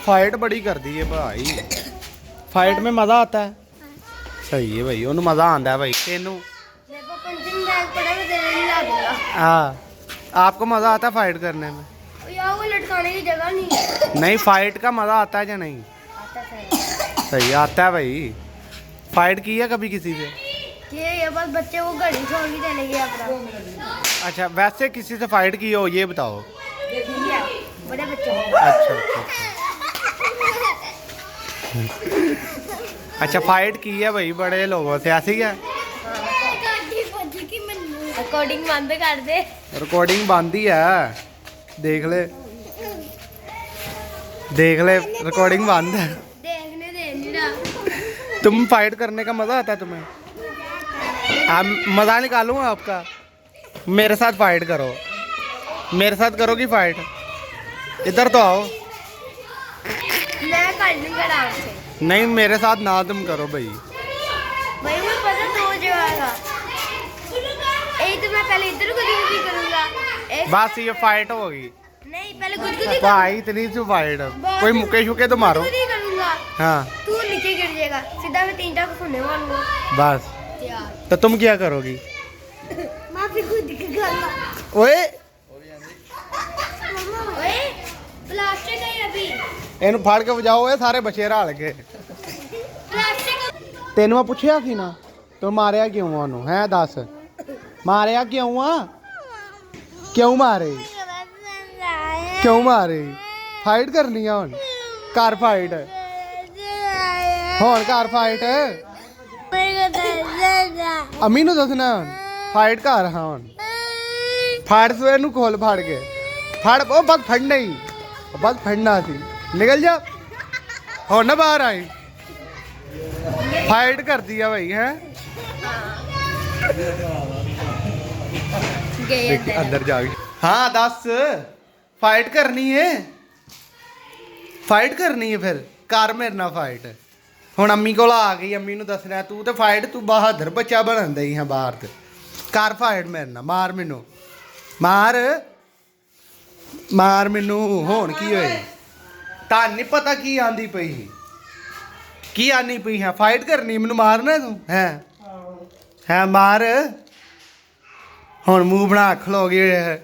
Fight बड़ी कर दी है भाई। फाइट में मजा आता है। सही है भाई, उन्हें मजा आता है भाई। तेनू हाँ, आपको मजा आता है फाइट करने में? यार वो लटकाने की जगह नहीं है। नहीं, फाइट का मजा आता है या नहीं? सही आता है भाई। फाइट की है कभी किसी से? ये बस बच्चे वो घड़ी छोड़ के चले गए अपना। अच्छा, वैसे किसी से फाइट की हो ये बताओ। बड़े बच्चे। अच्छा अच्छा, फाइट की है भाई बड़े लोगों से, ऐसी है? रिकॉर्डिंग बंद कर दे। रिकॉर्डिंग बंद ही है, देख ले रिकॉर्डिंग बंद है। देखने दे निरा। तुम फाइट करने का मजा आता है तुम्हें? आप मजा निकालूंगा आपका। मेरे साथ फाइट करो, मेरे साथ करोगी फाइट? इधर तो आओ। मैं कर लूंगा आराम से। नहीं, मेरे साथ ना तुम करो भाई। भाई मुझे पता तो हो जाएगा। एक तो मैं पहले इधर गुदगुदी करूंगा। बस ये फाइट होगी। नहीं, पहले गुदगुदी भाई इतनी सी फाइट, कोई मुक्के शुके तो मारो। गुदगुदी करूंगा। हाँ तू नीचे गिर जाएगा, सीधा मैं 3 टाक सुनने वालूंगा। बस, यार तो तुम क्या करोगी? मैं फिर खुद की गला। ओए ओए प्लास्टिक है अभी। ਇਹਨੂੰ ਫੜ ਕੇ ਵਜਾਓ, ਇਹ ਸਾਰੇ ਬੱਚੇ ਰਲ ਗਏ। प्लास्टिक ਤੈਨੂੰ ਮੈਂ ਪੁੱਛਿਆ ਸੀ ਨਾ, ਤੂੰ ਮਾਰਿਆ ਕਿਉਂ ਆ ਉਹਨੂੰ? ਹੈ ਦੱਸ, ਮਾਰਿਆ ਕਿਉਂ ਆ? ਕਿਉਂ ਮਾਰੇ? ਕਿਉਂ ਮਾਰੇ? ਫਾਈਟ ਕਰਨੀ ਆ ਹੁਣ? ਕਰ ਫਾਈਟ ਹੁਣ, ਕਰ ਫਾਈਟ। ਅੰਮੀ ਨੂੰ ਦੱਸਣਾ ਹੁਣ, ਫਾਈਟ ਕਰ। ਹਾਂ ਹੁਣ ਫੜ ਸਵੇਰ ਨੂੰ, ਖੋਲ ਫੜ ਕੇ ਫੜ। ਉਹ ਬਸ ਫੜਨਾ ਹੀ, ਬਸ ਫੜਨਾ ਸੀ। ਨਿਕਲ ਜਾ ਹੁਣ ਨਾ ਬਾਹਰ ਆਈ। फाइट करती है भाई, है अंदर जाके। हाँ दस, फाइट करनी है? फाइट करनी है फिर कर मेरे ना फाइट। हुण अम्मी कोल आ गई, अम्मी नूं दसना तू तो फाइट, तू बहादुर बच्चा बनन दई है बाहर ते। कर फाइट मेरे ना, मार मैनू, मार मार मैनू। हुण की होए? तां नहीं पता की आंदी पई ही? की आनी पई है? फाइट करनी मैनू मारना तू है मार। हुण मूँह बना खलो गए।